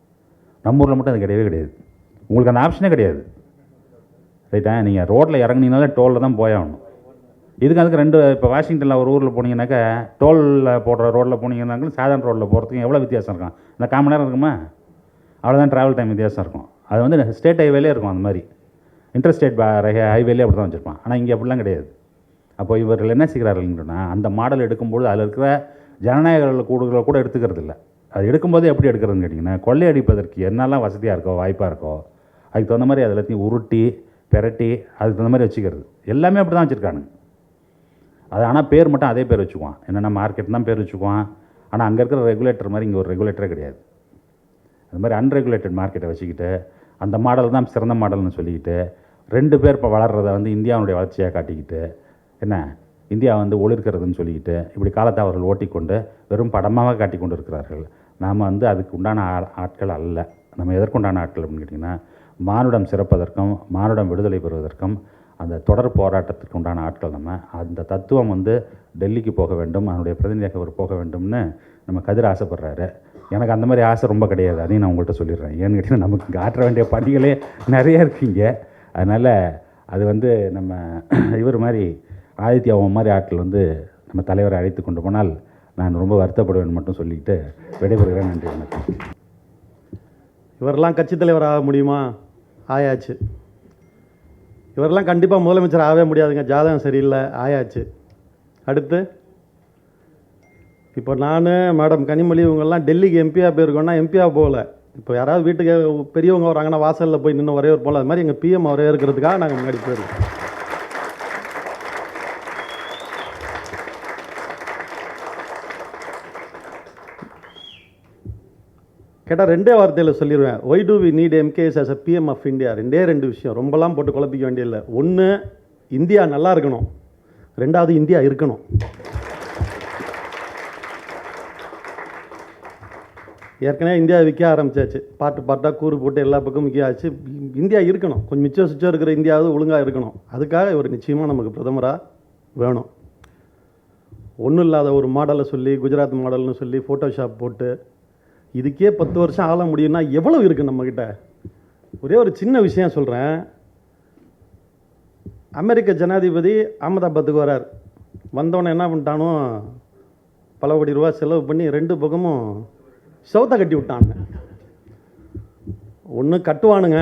நம்ம ஊரில் மட்டும் அது கிடையவே கிடையாது. உங்களுக்கு அந்த ஆப்ஷனே கிடையாது. ரைட்டா? நீங்கள் ரோட்டில் இறங்குனீங்கனாலே டோலில் தான் போயாகணும். அதுக்கு ரெண்டு, இப்போ வாஷிங்டனில் ஒரு ஊரில் போனீங்கன்னாக்கா டோலில் போடுற ரோட்டில் போனீங்கன்னாலும் சாதாரண ரோட்டில் போகிறதுக்கு எவ்வளோ வித்தியாசம் இருக்கும்? இந்த 1/4 மணி நேரம் இருக்குமா? அவ்வளோதான் ட்ராவல் டைம் வித்தியாசம் இருக்கும். அது வந்து ஸ்டேட் ஹைவேலே இருக்கும். அந்த மாதிரி இன்டர்ஸ்டேட் ஹைவேலே அப்படி தான் வச்சுருப்பான். ஆனால் இங்கே அப்படிலாம் கிடையாது. அப்போ இவர்கள் என்ன செய்கிறார்கள்னா, அந்த மாடல் எடுக்கும்போது அதில் இருக்கிற ஜனநாயக கூடுகளை கூட எடுத்துக்கிறது இல்லை. அது எடுக்கும்போது எப்படி எடுக்கிறதுன்னு கேட்டிங்கன்னா, கொள்ளையடிப்பதற்கு என்னெல்லாம் வசதியாக இருக்கோ, வாய்ப்பாக இருக்கோ, அதுக்கு தகுந்த மாதிரி அது எல்லாத்தையும் உருட்டி பெரட்டி அதுக்கு தகுந்த மாதிரி வச்சுக்கிறது. எல்லாமே அப்படி தான் வச்சுருக்கானுங்க. அது ஆனால் பேர் மட்டும் அதே பேர் வச்சுக்குவான். என்னென்னா மார்க்கெட் தான் பேர் வச்சுக்குவான். ஆனால் அங்கே இருக்கிற ரெகுலேட்டர் மாதிரி இங்கே ஒரு ரெகுலேட்டரே கிடையாது. அது மாதிரி அன்ரெகுலேட்டட் மார்க்கெட்டை வச்சுக்கிட்டு அந்த மாடல் தான் சிறந்த மாடல்னு சொல்லிக்கிட்டு 2 பேர் இப்போ வளர்கிறத வந்து இந்தியாவுடைய வளர்ச்சியாக காட்டிக்கிட்டு, என்ன இந்தியா வந்து ஒளிர்க்கிறதுன்னு சொல்லிக்கிட்டு இப்படி காலத்தை அவர்கள் ஓட்டிக்கொண்டு வெறும் படமாக காட்டி கொண்டு இருக்கிறார்கள். நாம் வந்து அதுக்கு உண்டான ஆட்கள் அல்ல. நம்ம எதற்குண்டான ஆட்கள் அப்படின்னு கேட்டிங்கன்னா, மானுடம் சிறப்பதற்கும் மானுடம் விடுதலை பெறுவதற்கும் அந்த தொடர் போராட்டத்திற்கு உண்டான ஆட்கள் நம்ம. அந்த தத்துவம் வந்து டெல்லிக்கு போக வேண்டும், அதனுடைய பிரதிநிதியாக அவர் போக வேண்டும்னு நம்ம கதிர் ஆசைப்படுறாரு. எனக்கு அந்த மாதிரி ஆசை ரொம்ப கிடையாது, அதையும் நான் உங்கள்கிட்ட சொல்லிடுறேன். ஏன்னு கேட்டிங்கன்னா, நமக்கு இங்கே ஆற்ற வேண்டிய பணிகளே நிறைய இருக்குங்க. அதனால் அது வந்து நம்ம இவர் மாதிரி ஆதித்யாவும் மாதிரி ஆட்கள் வந்து நம்ம தலைவரை அழைத்து கொண்டு போனால் நான் ரொம்ப வருத்தப்படுவேன் மட்டும் சொல்லிக்கிட்டு விடைபெறுகிறேன். நன்றி, வணக்கம். இவரெல்லாம் கட்சித் தலைவர் ஆக முடியுமா? ஆயாச்சு. இவரெல்லாம் கண்டிப்பாக முதலமைச்சர் ஆகவே முடியாதுங்க, ஜாதகம் சரியில்லை, ஆயாச்சு. அடுத்து இப்போ நான் மேடம் கனிமொழி இவங்கெல்லாம் டெல்லிக்கு எம்பியாக போயிருக்கோன்னா எம்பியாக போகல. இப்போ யாராவது வீட்டுக்கு பெரியவங்க வராங்கன்னா வாசலில் போய் நின்று வரவேற்பு போகல. அது மாதிரி எங்கள் பிஎம் வரவேற்கிறதுக்காக நாங்கள் முன்னாடி போயிருக்கோம். கேட்டால் ரெண்டே வார்த்தையில் சொல்லிடுவேன். Why do we need MKS as a PM of India? ரெண்டு விஷயம், ரொம்பலாம் போட்டு குழப்பிக்க வேண்டியதில்லை. ஒன்று, இந்தியா நல்லா இருக்கணும். ரெண்டாவது, இந்தியா இருக்கணும். ஏற்கனவே இந்தியா விற்க ஆரம்பிச்சாச்சு, பாட்டாக கூறு போட்டு எல்லா பக்கமும் விற்க ஆச்சு. இந்தியா இருக்கணும், கொஞ்சம் மிச்சம் சுச்சம் இருக்கிற இந்தியாவது ஒழுங்காக இருக்கணும். அதுக்காக இவர் நிச்சயமாக நமக்கு பிரதமராக வேணும். ஒன்றும் இல்லாத ஒரு மாடலை சொல்லி, குஜராத் மாடல்னு சொல்லி ஃபோட்டோஷாப் போட்டு இதுக்கே 10 வருஷம் ஆள முடியும்னா எவ்வளோ இருக்குது நம்மக்கிட்ட? ஒரே ஒரு சின்ன விஷயம் சொல்கிறேன். அமெரிக்க ஜனாதிபதி அகமதாபாத்துக்கு வரார். வந்தவொடனே என்ன பண்ணிட்டானோ, பல கோடி ரூபா செலவு பண்ணி 2 பக்கமும் சவுத்தை கட்டி விட்டானுங்க. ஒன்று கட்டுவானுங்க,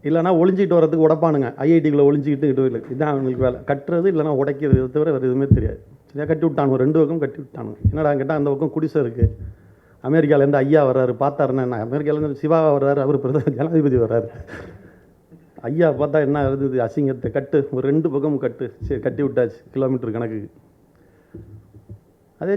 இல்லைனா ஒளிஞ்சிக்கிட்டு வரதுக்கு உடைப்பானுங்க. ஐஐடிக்குள்ளே ஒளிஞ்சிக்கிட்டு இதுதான் அவங்களுக்கு வேலை. கட்டுறது இல்லைனா உடைக்கிறது, இதை தவிர வேறு எதுவுமே தெரியாது. சரியாக கட்டி விட்டானுங்க, 2 பக்கம் கட்டி விட்டானுங்க. என்னடா கேட்டால் அந்த பக்கம் குடிசை இருக்குது. அமெரிக்காவிலேருந்து ஐயா வர்றாரு, பார்த்தாருன்னா என்ன? அமெரிக்காவிலேருந்து சிவா வர்றாரு, அவர் பிரதமர் ஜனாதிபதி வர்றாரு. ஐயா பார்த்தா என்ன இருந்தது அசிங்கத்தை? கட்டு, ஒரு 2 பக்கமும் கட்டு. சரி, கட்டி விட்டாச்சு, கிலோமீட்டர் கணக்குக்கு. அதே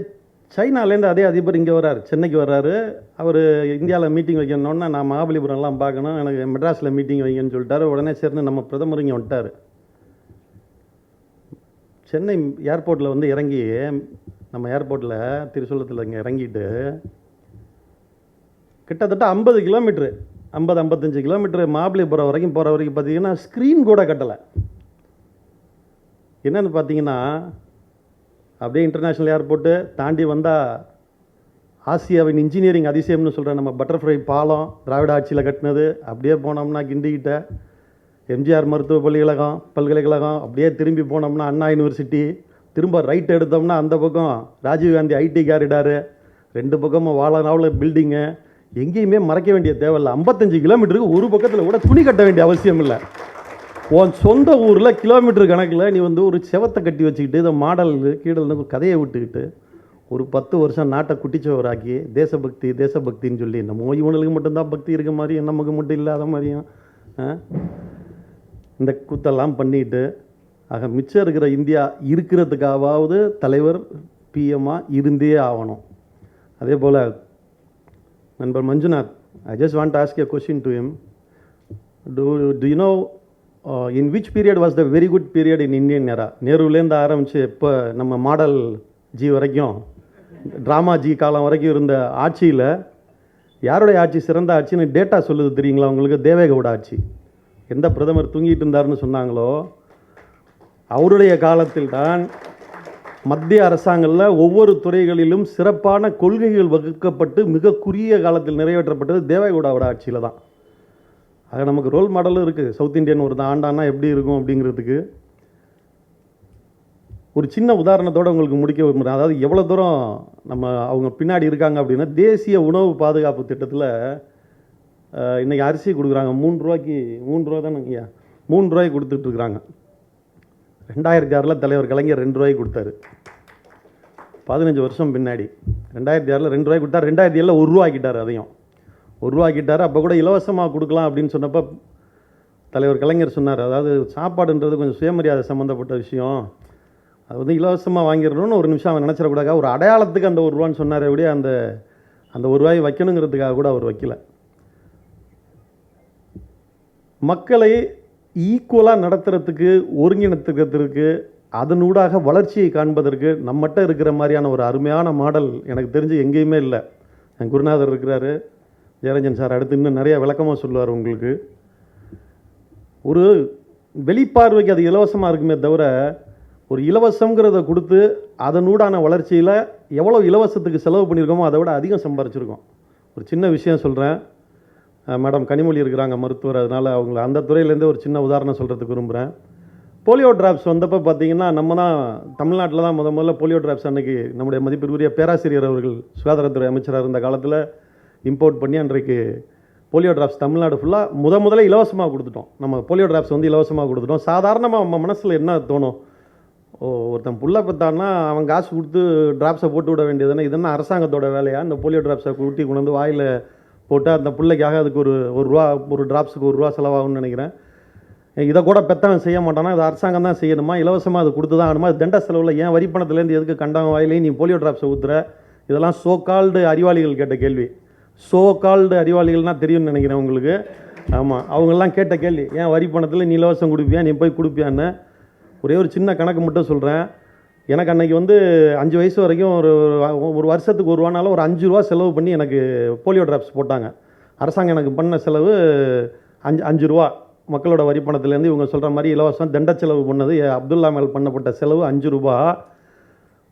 சைனாலேருந்து அதே அதிபர் இங்கே வர்றாரு, சென்னைக்கு வர்றாரு. அவர் இந்தியாவில் மீட்டிங் வைக்கணுன்னா நான் மகாபலிபுரம்லாம் பார்க்கணும், எனக்கு மெட்ராஸில் மீட்டிங் வைங்கன்னு சொல்லிட்டாரு. உடனே சேர்ந்து நம்ம பிரதமர் இங்கே வந்துட்டார். சென்னை ஏர்போர்ட்டில் வந்து இறங்கி, நம்ம ஏர்போர்ட்டில் திருச்சூலத்தில் இங்கே இறங்கிட்டு கிட்டத்தட்ட 50 கிலோமீட்ரு, 50-55 கிலோமீட்டர் மகாபலிபுரம் வரைக்கும் போகிற வரைக்கும் பார்த்தீங்கன்னா ஸ்க்ரீன் கூட கட்டலை. என்னென்னு பார்த்தீங்கன்னா, அப்படியே இன்டர்நேஷ்னல் ஏர்போர்ட்டு தாண்டி வந்தால் ஆசியாவின் இன்ஜினியரிங் அதிசயம்னு சொல்கிற நம்ம பட்டர்ஃப்ளை பாலம், திராவிட ஆட்சியில் கட்டினது. அப்படியே போனோம்னா கிண்டிக்கிட்ட எம்ஜிஆர் மருத்துவ பல்கலைக்கழகம். அப்படியே திரும்பி போனோம்னா அண்ணா யூனிவர்சிட்டி. திரும்ப ரைட் எடுத்தோம்னா அந்த பக்கம் ராஜீவ்காந்தி ஐடி காரிடாரு. 2 பக்கமும் வாழ பில்டிங்கு. எங்கேயுமே மறைக்க வேண்டிய தேவையில்லை. 55 கிலோமீட்டருக்கு ஒரு பக்கத்தில் கூட துணி கட்ட வேண்டிய அவசியம் இல்லை. உன் சொந்த ஊரில் கிலோமீட்டர் கணக்கில் நீ வந்து ஒரு செவத்தை கட்டி வச்சுக்கிட்டு இதை மாடல் கீழே கதையை விட்டுக்கிட்டு ஒரு 10 வருஷம் நாட்டை குட்டிச்சவராக்கி தேசபக்தின்னு சொல்லி, நம்ம இவனுக்கு மட்டும்தான் பக்தி இருக்க மாதிரியும் நமக்கு மட்டும் இல்லாத மாதிரியும் இந்த கூத்தெல்லாம் பண்ணிட்டு, ஆக மிச்சம் இருக்கிற இந்தியா இருக்கிறதுக்காவது தலைவர் பிஎம்மாக இருந்தே ஆகணும். அதே போல் நண்பர் Manjunath, I just want to ask a question to him. Do you know in which period was the very good period in Indian era? நேருலேருந்து ஆரம்பித்து இப்போ நம்ம மாடல் ஜி வரைக்கும், ட்ராமா ஜி காலம் வரைக்கும் இருந்த ஆட்சியில் யாருடைய ஆட்சி சிறந்த ஆட்சின்னு டேட்டா சொல்லுது தெரியுங்களா உங்களுக்கு? தேவேகவுட ஆட்சி. எந்த பிரதமர் தூங்கிட்டு இருந்தாருன்னு சொன்னாங்களோ அவருடைய காலத்தில் தான் மத்திய அரசாங்கத்தில் ஒவ்வொரு துறைகளிலும் சிறப்பான கொள்கைகள் வகுக்கப்பட்டு மிக குறுகிய காலத்தில் நிறைவேற்றப்பட்டது தேவேகவுடாவோட ஆட்சியில் தான். ஆக நமக்கு ரோல் மாடலும் இருக்குது. சவுத் இந்தியன் ஒரு ஆண்டானா எப்படி இருக்கும் அப்படிங்கிறதுக்கு ஒரு சின்ன உதாரணத்தோடு உங்களுக்கு முடிக்க விரும்புகிறேன். அதாவது எவ்வளோ தூரம் நம்ம அவங்க பின்னாடி இருக்காங்க அப்படின்னா, தேசிய உணவு பாதுகாப்பு திட்டத்தில் இன்றைக்கி அரிசி கொடுக்குறாங்க 3 ரூபாய்க்கு. 3 ரூபா தானே ஐயா? 3 ரூபாய்க்கு கொடுத்துட்ருக்குறாங்க. 2006 தலைவர் கலைஞர் 2 ரூபாய்க்கு கொடுத்தாரு. 15 வருஷம் பின்னாடி 2006 2 ரூபாய்க்கு கொடுத்தார். 2007 1 ரூபா ஆக்கிட்டார். அதையும் 1 ரூபா ஆக்கிட்டார். அப்போ கூட இலவசமாக கொடுக்கலாம் அப்படின்னு சொன்னப்போ தலைவர் கலைஞர் சொன்னார், அதாவது சாப்பாடுன்றது கொஞ்சம் சுயமரியாதை சம்மந்தப்பட்ட விஷயம், அது வந்து இலவசமாக வாங்கிடணும்னு ஒரு நிமிஷம் அவன் நினச்சிடக்கூடாது. ஒரு அடையாளத்துக்கு அந்த 1 ரூபான்னு சொன்னார். எப்படியே அந்த 1 ரூபாய் வைக்கணுங்கிறதுக்காக கூட அவர் வைக்கல. மக்களை ஈக்குவலாக நடத்துறதுக்கு, ஒருங்கிணைத்துக்கிறதுக்கு, அதனூடாக வளர்ச்சியை காண்பதற்கு நம்மகிட்ட இருக்கிற மாதிரியான ஒரு அருமையான மாடல் எனக்கு தெரிஞ்சு எங்கேயுமே இல்லை. என் குருநாதர் இருக்கிறாரு, ஜெயரஞ்சன் சார் அடுத்து இன்னும் நிறைய விளக்கமாக சொல்லுவார் உங்களுக்கு. ஒரு வெளிப்பார்வைக்கு அது இலவசமாக இருக்குமே தவிர, ஒரு இலவசங்கிறத கொடுத்து அதனூடான வளர்ச்சியில் எவ்வளோ இலவசத்துக்கு செலவு பண்ணியிருக்கோமோ அதை விட அதிகம் சம்பாரிச்சிருக்கோம். ஒரு சின்ன விஷயம் சொல்கிறேன். மேடம் கனிமொழி இருக்கிறாங்க மருத்துவர், அதனால் அவங்கள அந்த துறையிலேருந்தே ஒரு சின்ன உதாரணம் சொல்கிறதுக்கு விரும்புகிறேன். போலியோ டிராப்ஸ் வந்தப்போ பார்த்தீங்கன்னா, நம்ம தான் தமிழ்நாட்டில் தான் முதல்ல போலியோ டிராப்ஸ் அன்றைக்கி நம்முடைய மதிப்பிற்குரிய பேராசிரியர் அவர்கள் சுகாதாரத்துறை அமைச்சராக இருந்த காலத்தில் இம்போர்ட் பண்ணி அன்றைக்கு போலியோ டிராப்ஸ் தமிழ்நாடு ஃபுல்லாக முதல்ல இலவசமாக கொடுத்துட்டோம். நம்ம போலியோ டிராப்ஸ் வந்து இலவசமாக கொடுத்துட்டோம். சாதாரணமாக நம்ம மனசில் என்ன தோணும், ஒருத்தன் புள்ள பெற்றான்னா அவன் காசு கொடுத்து டிராப்ஸை போட்டு விட வேண்டியதுன்னா இதெல்லாம் அரசாங்கத்தோட வேலையா? இந்த போலியோ டிராப்ஸை ஊட்டி கொண்டு வந்து வாயில் போட்டு அந்த பிள்ளைக்காக அதுக்கு ஒரு ரூபா, ஒரு டிராப்ஸுக்கு ₹1 செலவாகும்னு நினைக்கிறேன். இதை கூட பெற்றவன் செய்ய மாட்டானா? இது அரசாங்கம் தான் செய்யணுமா? இலவசமாக அது கொடுத்து தான் ஆகணுமா? அது தண்ட செலவில் ஏன் வரிப்பணத்துலேருந்து எதுக்கு கண்டவன் வாயிலையும் நீ போலியோ டிராப்ஸை ஊற்றுற? இதெல்லாம் சோ கால்டு அறிவாளிகள் கேட்ட கேள்வி. சோ கால்டு அறிவாளிகள்னால் தெரியும்னு நினைக்கிறேன் உங்களுக்கு. ஆமாம், அவங்கெல்லாம் கேட்ட கேள்வி, ஏன் வரிப்பணத்தில் நீ இலவசம் கொடுப்பியா, நீ போய் கொடுப்பியான்னு. ஒரே ஒரு சின்ன கணக்கு மட்டும் சொல்கிறேன். எனக்கு அன்றைக்கி வந்து 5 வயசு வரைக்கும் ஒரு வருஷத்துக்கு ₹1 ஒரு ₹5 செலவு பண்ணி எனக்கு போலியோ டிராப்ஸ் போட்டாங்க. அரசாங்கம் எனக்கு பண்ண செலவு ₹5. மக்களோட வரிப்பணத்துலேருந்து இவங்க சொல்கிற மாதிரி இலவசம் தண்ட செலவு பண்ணது அப்துல்லா மேல் பண்ணப்பட்ட செலவு ₹5.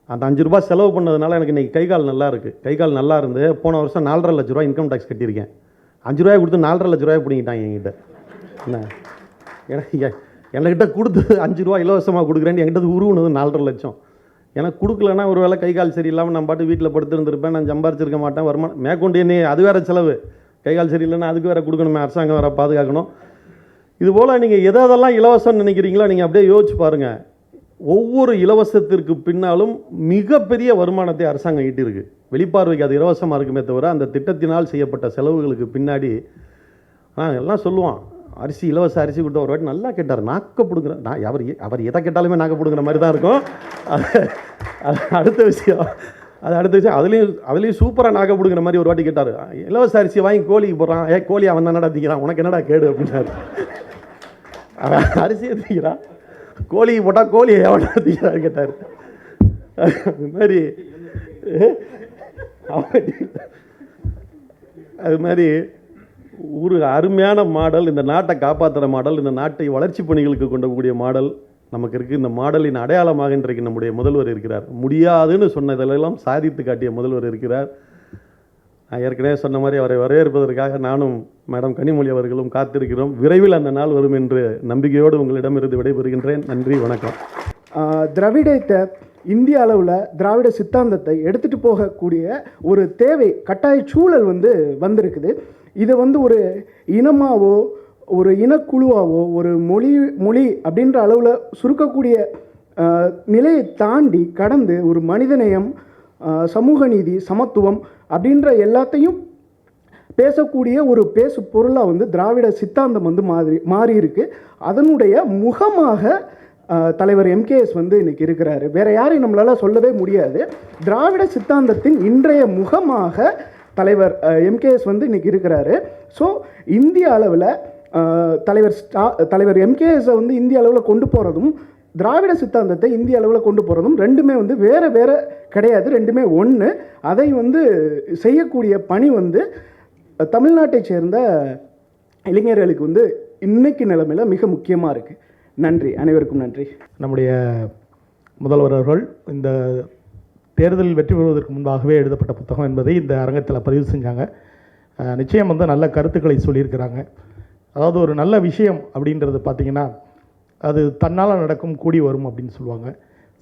அந்த ₹5 செலவு பண்ணதுனால எனக்கு இன்றைக்கி கை கால் நல்லா இருக்குது. கை கால் நல்லா இருந்து போன வருஷம் ₹4.5 லட்ச இன்கம் டேக்ஸ் கட்டியிருக்கேன். ₹5 கொடுத்து ₹4.5 லட்ச பிடிங்கிட்டாங்க என்கிட்ட. என்ன என்கிட்ட கொடுத்து ₹5 இலவசமாக கொடுக்குறேன்னு என்கிட்ட உருவுனது $4.5 லட்சம். எனக்கு கொடுக்கலன்னா ஒரு வேளை கை கால் சரியில்லாமல் நான் பாட்டு வீட்டில் படுத்துருந்துருப்பேன், நான் சம்பாரிச்சிருக்க மாட்டேன். வருமானம் மேற்கொண்டு என்ன அது வேறு செலவு. கை கால் சரியில்லைன்னா அதுக்கு வேறு கொடுக்கணுமே, அரசாங்கம் வேறு பாதுகாக்கணும். இதுபோல் நீங்கள் எதெல்லாம் இலவசம்னு நினைக்கிறீங்களோ நீங்கள் அப்படியே யோசிச்சு பாருங்கள். ஒவ்வொரு இலவசத்திற்கு பின்னாலும் மிகப்பெரிய வருமானத்தை அரசாங்கம் ஈட்டிருக்கு. வெளிப்பார்வைக்கு அது இலவசமாக இருக்குமே தவிர அந்த திட்டத்தினால் செய்யப்பட்ட செலவுகளுக்கு பின்னாடி எல்லாம் சொல்லுவான். அரிசி இலவச அரிசி கொடுத்த ஒரு வாட்டி நல்லா கேட்டார், நாக்க பிடுங்குற. அவர் எதை கேட்டாலுமே நாக்க பிடுங்குற மாதிரி தான் இருக்கும். அது அடுத்த விஷயம். அதுலேயும் சூப்பராக நாக்க பிடுங்குற மாதிரி ஒரு வாட்டி கேட்டார். இலவச அரிசி வாங்கி கோழிக்கு போடுறான். கோழி அவன் தானடா திங்கிறான், உனக்கு என்னடா கேடு அப்படின்னாரு. அவன் அரிசியை திங்கிறான், கோழிக்கு போட்டால் கோழியை எவனா திங்கிறான்னு கேட்டார். அது மாதிரி ஒரு அருமையான மாடல், இந்த நாட்டை காப்பாற்றுற மாடல், இந்த நாட்டை வளர்ச்சி பணிகளுக்கு கொண்டு போகக்கூடிய மாடல் நமக்கு இருக்குது. இந்த மாடலின் அடையாளமாக இன்றைக்கு நம்முடைய முதல்வர் இருக்கிறார். முடியாதுன்னு சொன்னதெல்லாம் சாதித்து காட்டிய முதல்வர் இருக்கிறார். நான் ஏற்கனவே சொன்ன மாதிரி அவரை வரவேற்பதற்காக நானும் மேடம் கனிமொழி அவர்களும் காத்திருக்கிறோம். விரைவில் அந்த நாள் வரும் என்று நம்பிக்கையோடு உங்களிடமிருந்து விடைபெறுகின்றேன். நன்றி, வணக்கம். திராவிடத்தை இந்திய அளவில் திராவிட சித்தாந்தத்தை எடுத்துகிட்டு போகக்கூடிய ஒரு தேவை, கட்டாய சூழல் வந்திருக்குது. இதை ஒரு இனமாவோ ஒரு இனக்குழுவாவோ ஒரு மொழி அப்படின்ற அளவில் சுருக்கக்கூடிய நிலையை தாண்டி கடந்து ஒரு மனிதநேயம், சமூக நீதி, சமத்துவம் அப்படின்ற எல்லாத்தையும் பேசக்கூடிய ஒரு பேசு பொருளாக திராவிட சித்தாந்தம் மாறி இருக்கு. அதனுடைய முகமாக தலைவர் MKS இன்னைக்கு இருக்கிறாரு. வேற யாரையும் நம்மளால சொல்லவே முடியாது. திராவிட சித்தாந்தத்தின் இன்றைய முகமாக தலைவர் MKS இன்னைக்கு இருக்கிறாரு. ஸோ இந்திய அளவில் தலைவர் MKS இந்திய அளவில் கொண்டு போகிறதும் திராவிட சித்தாந்தத்தை இந்திய அளவில் கொண்டு போகிறதும் ரெண்டுமே வேறு வேறு கிடையாது, ரெண்டுமே ஒன்று. அதை செய்யக்கூடிய பணி தமிழ்நாட்டை சேர்ந்த இளைஞர்களுக்கு இன்னைக்கு நிலைமையில் மிக முக்கியமாக இருக்குது. நன்றி, அனைவருக்கும் நன்றி. நம்முடைய முதல்வர் அவர்கள் இந்த தேர்தலில் வெற்றி பெறுவதற்கு முன்பாகவே எழுதப்பட்ட புத்தகம் என்பதை இந்த அரங்கத்தில் பதிவு செஞ்சாங்க. நிச்சயம் நல்ல கருத்துக்களை சொல்லியிருக்கிறாங்க. அதாவது ஒரு நல்ல விஷயம் அப்படின்றது பார்த்திங்கன்னா அது தன்னால் நடக்கும், கூடி வரும் அப்படின்னு சொல்லுவாங்க.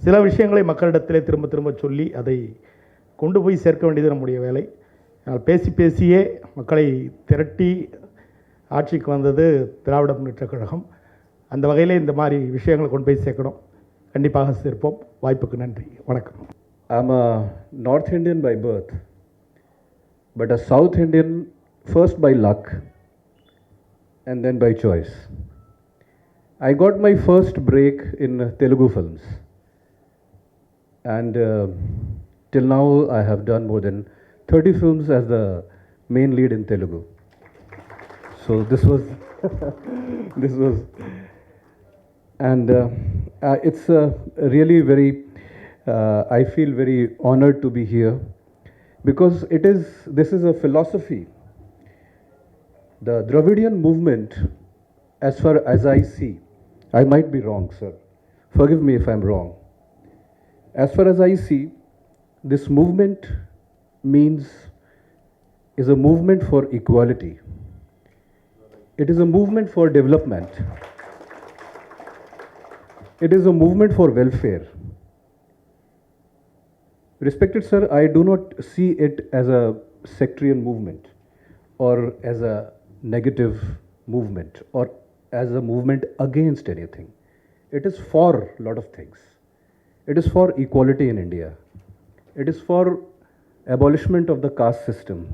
சில விஷயங்களை மக்களிடத்திலே திரும்ப திரும்ப சொல்லி அதை கொண்டு போய் சேர்க்க வேண்டியது நம்முடைய வேலை. பேசி பேசியே மக்களை திரட்டி ஆட்சிக்கு வந்தது திராவிட முன்னேற்றக் கழகம். அந்த வகையில் இந்த மாதிரி விஷயங்களை கொண்டு போய் சேர்க்கணும். கண்டிப்பாக சேர்ப்போம். வாய்ப்புக்கு நன்றி, வணக்கம். I'm a North Indian by birth, but a South Indian first by luck and then by choice. I got my first break in Telugu films, and till now I have done more than 30 films as the main lead in Telugu. So this was and it's really very I feel very honored to be here, because this is a philosophy The Dravidian movement, as far as I see, I might be wrong, sir. Forgive me if I'm wrong. As far as I see, this movement is a movement for equality. It is a movement for development. It is a movement for welfare. Respected sir, I do not see it as a sectarian movement or as a negative movement or as a movement against anything. It is for a lot of things. It is for equality in India. It is for abolishment of the caste system.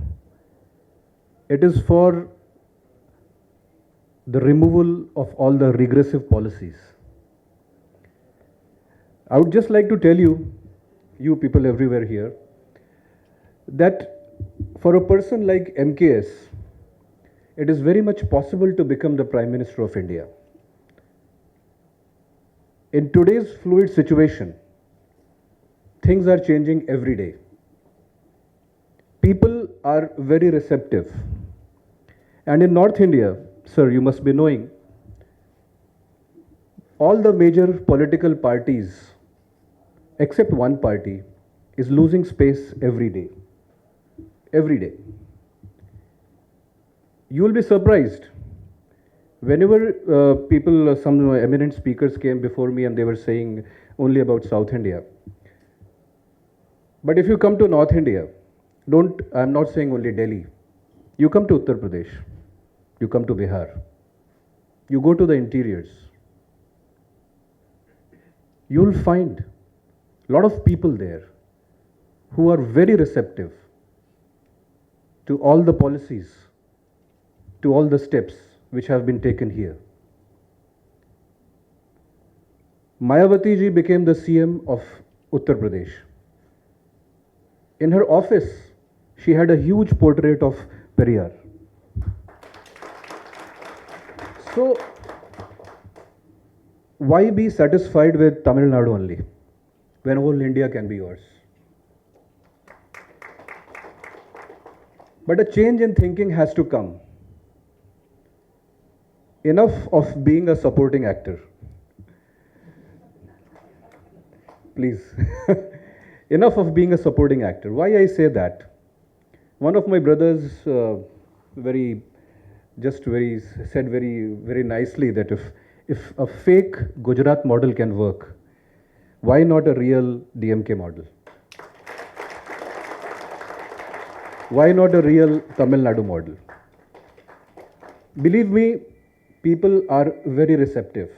It is for the removal of all the regressive policies. I would just like to tell you, you people everywhere here, that for a person like MKS, it is very much possible to become the Prime Minister of India. In today's fluid situation, things are changing every day. People are very receptive. And in North India, sir, you must be knowing, all the major political parties, except one party, is losing space every day. Every day. You will be surprised. Whenever some eminent speakers came before me and they were saying only about South India. But if you come to North India, I'm not saying only Delhi. You come to Uttar Pradesh, you come to Bihar, you go to the interiors, you will find a lot of people there who are very receptive to all the policies, to all the steps which have been taken here. Mayawati ji became the CM of Uttar Pradesh. In her office, she had a huge portrait of Periyar. So, why be satisfied with Tamil Nadu only, when whole India can be yours? But a change in thinking has to come. Enough of being a supporting actor. Please. Enough of being a supporting actor. Why I say that? One of my brothers said very nicely that if a fake Gujarat model can work, why not a real DMK model? Why not a real Tamil Nadu model? Believe me, people are very receptive.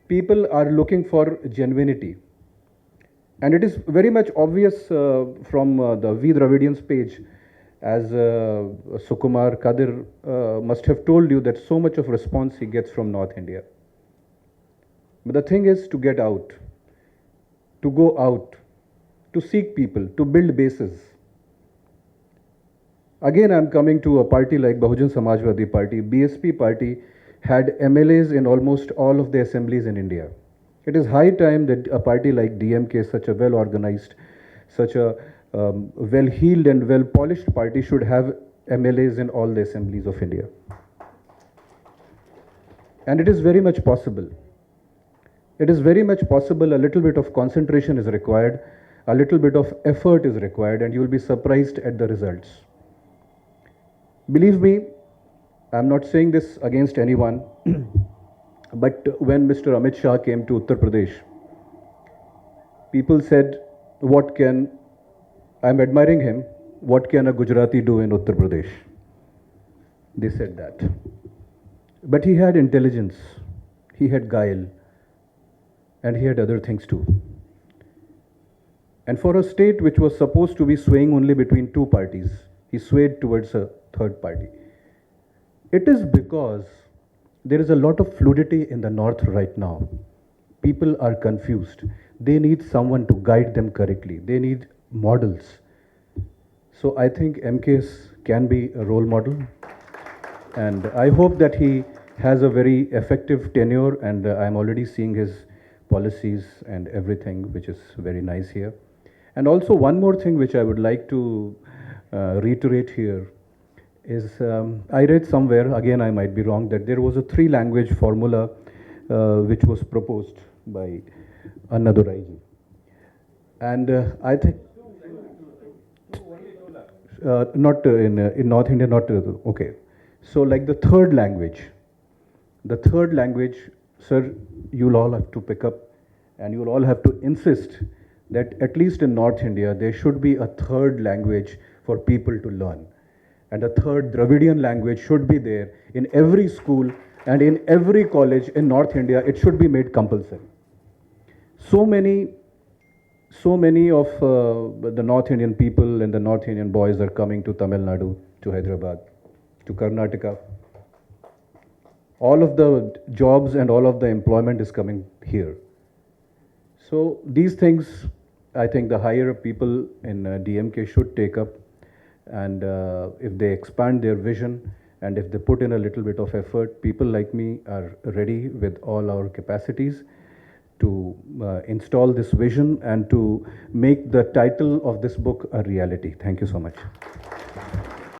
People are looking for genuinity. And it is very much obvious from the We Dravidians page, as Sukumar Kadir must have told you, that so much of response he gets from North India. But the thing is to get out, to go out, to seek people, to build bases. Again, I'm coming to a party like Bahujan Samajwadi Party. BSP party had MLAs in almost all of the assemblies in India. It is high time that a party like DMK, such a well-organized, such a well-heeled and well-polished party, should have MLAs in all the assemblies of India. And it is very much possible. It is very much possible. A little bit of concentration is required, a little bit of effort is required, and you will be surprised at the results. Believe me, I'm not saying this against anyone, but when Mr. Amit Shah came to Uttar Pradesh, people said, I'm admiring him, what can a Gujarati do in Uttar Pradesh? They said that. But he had intelligence, he had guile, and he had other things too. And for a state which was supposed to be swaying only between two parties, he swayed towards a third party. It is because there is a lot of fluidity in the north right now. People are confused. They need someone to guide them correctly. They need models. So I think MKS can be a role model. And I hope that he has a very effective tenure, and I'm already seeing his policies and everything, which is very nice here. And also one more thing which I would like to reiterate here is I read somewhere, again I might be wrong, that there was a 3-language formula which was proposed by Annadurai ji. And I think not in North India, not okay. So like the third language, sir, you'll all have to pick up, and you'll all have to insist that at least in North India there should be a third language for people to learn, and a third Dravidian language should be there in every school and in every college in North India. It should be made compulsory. So many of the North Indian people and the North Indian boys are coming to Tamil Nadu, to Hyderabad, to Karnataka. All of the jobs and all of the employment is coming here. So these things, I think the higher people in DMK should take up, and if they expand their vision and if they put in a little bit of effort, people like me are ready with all our capacities to install this vision and to make the title of this book a reality. Thank you so much.